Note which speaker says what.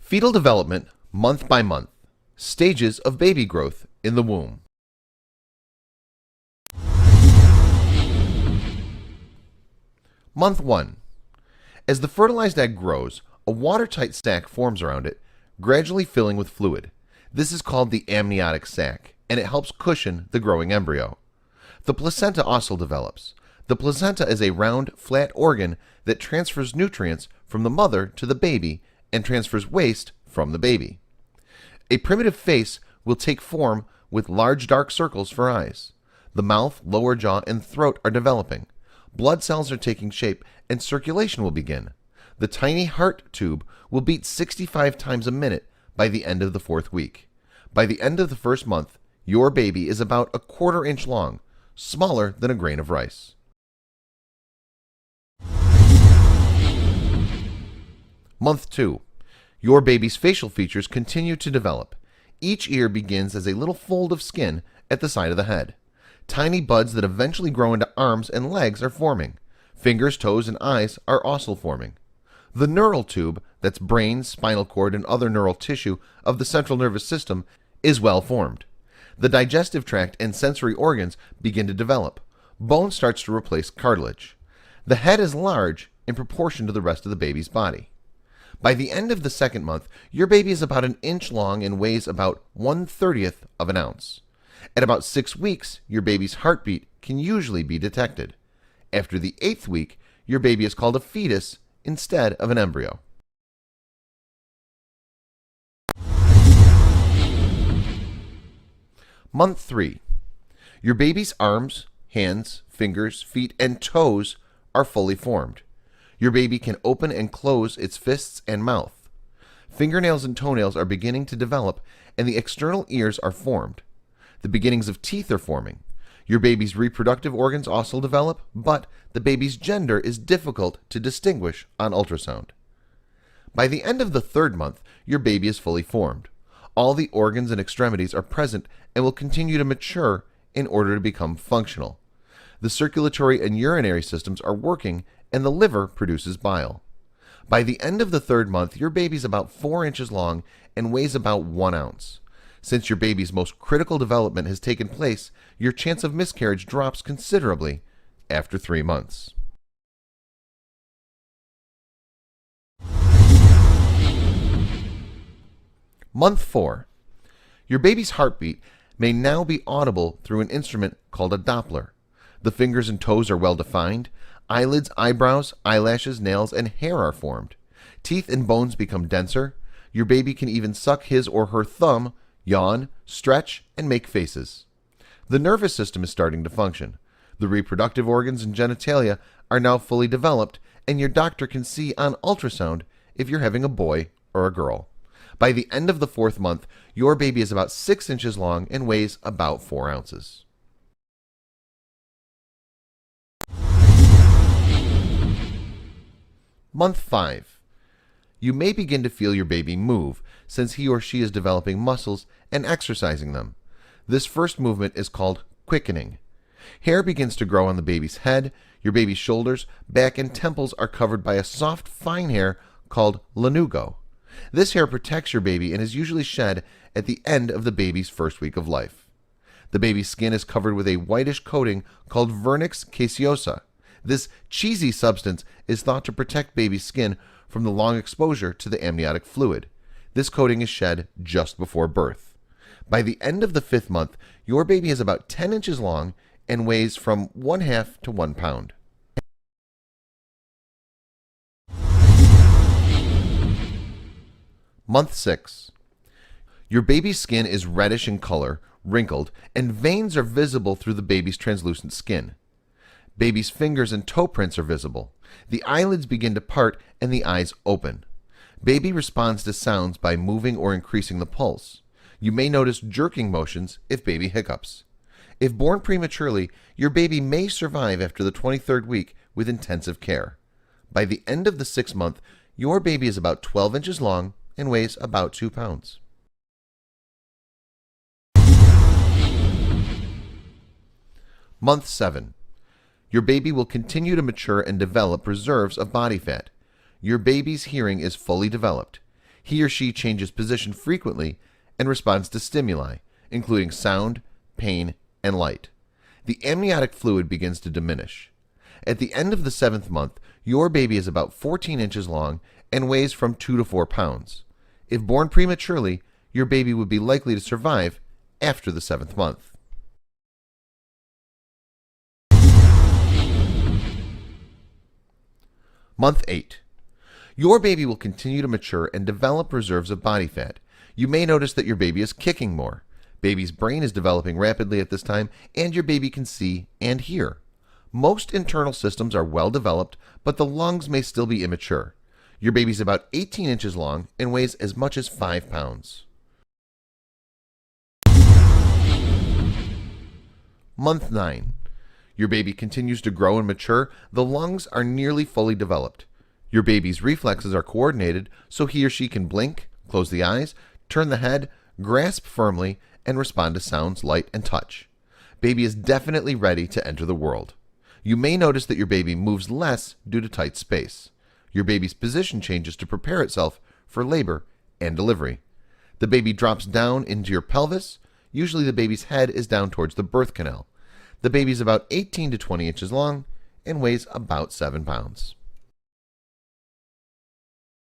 Speaker 1: Fetal development, month by month. Stages of baby growth in the womb. Month 1. As the fertilized egg grows, a watertight sac forms around it, gradually filling with fluid. This is called the amniotic sac, and it helps cushion the growing embryo. The placenta also develops. The placenta is a round, flat organ that transfers nutrients from the mother to the baby and transfers waste from the baby. A primitive face will take form with large dark circles for eyes. The mouth, lower jaw, and throat are developing. Blood cells are taking shape and circulation will begin. The tiny heart tube will beat 65 times a minute by the end of the 4th week. By the end of the 1st month, your baby is about a 1/4 inch long, smaller than a grain of rice. Month 2. Your baby's facial features continue to develop. Each ear begins as a little fold of skin at the side of the head. Tiny buds that eventually grow into arms and legs are forming. Fingers, toes, and eyes are also forming. The neural tube, that's brain, spinal cord, and other neural tissue of the central nervous system, is well formed. The digestive tract and sensory organs begin to develop. Bone starts to replace cartilage. The head is large in proportion to the rest of the baby's body. By the end of the 2nd month, your baby is about an inch long and weighs about 1/30th of an ounce. At about 6 weeks, your baby's heartbeat can usually be detected. After the 8th week, your baby is called a fetus instead of an embryo. Month 3. Your baby's arms, hands, fingers, feet, and toes are fully formed. Your baby can open and close its fists and mouth. Fingernails and toenails are beginning to develop, and the external ears are formed. The beginnings of teeth are forming. Your baby's reproductive organs also develop, but the baby's gender is difficult to distinguish on ultrasound. By the end of the 3rd month, your baby is fully formed. All the organs and extremities are present and will continue to mature in order to become functional. The circulatory and urinary systems are working, and the liver produces bile. By the end of the 3rd month, your baby is about 4 inches long and weighs about 1 ounce. Since your baby's most critical development has taken place, your chance of miscarriage drops considerably after 3 months. Month 4. Your baby's heartbeat may now be audible through an instrument called a Doppler. The fingers and toes are well defined. Eyelids, eyebrows, eyelashes, nails, and hair are formed. Teeth and bones become denser. Your baby can even suck his or her thumb, yawn, stretch, and make faces. The nervous system is starting to function. The reproductive organs and genitalia are now fully developed, and your doctor can see on ultrasound if you're having a boy or a girl. By the end of the 4th month, your baby is about 6 inches long and weighs about 4 ounces. Month 5. You may begin to feel your baby move since he or she is developing muscles and exercising them. This first movement is called quickening. Hair begins to grow on the baby's head. Your baby's shoulders, back, and temples are covered by a soft, fine hair called lanugo. This hair protects your baby and is usually shed at the end of the baby's 1st week of life. The baby's skin is covered with a whitish coating called vernix caseosa. This cheesy substance is thought to protect baby's skin from the long exposure to the amniotic fluid. This coating is shed just before birth. By the end of the 5th month, your baby is about 10 inches long and weighs from 1/2 to 1 pound. Month 6. Your baby's skin is reddish in color, wrinkled, and veins are visible through the baby's translucent skin. Baby's fingers and toe prints are visible. The eyelids begin to part and the eyes open. Baby responds to sounds by moving or increasing the pulse. You may notice jerking motions if baby hiccups. If born prematurely, your baby may survive after the 23rd week with intensive care. By the end of the 6th month, your baby is about 12 inches long and weighs about 2 pounds. Month 7. Your baby will continue to mature and develop reserves of body fat. Your baby's hearing is fully developed. He or she changes position frequently and responds to stimuli, including sound, pain, and light. The amniotic fluid begins to diminish. At the end of the 7th month, your baby is about 14 inches long and weighs from 2 to 4 pounds. If born prematurely, your baby would be likely to survive after the 7th month. Month 8. Your baby will continue to mature and develop reserves of body fat. You may notice that your baby is kicking more. Baby's brain is developing rapidly at this time, and your baby can see and hear. Most internal systems are well developed, but the lungs may still be immature. Your baby's about 18 inches long and weighs as much as 5 pounds. Month 9. Your baby continues to grow and mature. The lungs are nearly fully developed. Your baby's reflexes are coordinated so he or she can blink, close the eyes, turn the head, grasp firmly, and respond to sounds, light, and touch. Baby is definitely ready to enter the world. You may notice that your baby moves less due to tight space. Your baby's position changes to prepare itself for labor and delivery. The baby drops down into your pelvis. Usually the baby's head is down towards the birth canal. The baby is about 18 to 20 inches long and weighs about 7 pounds.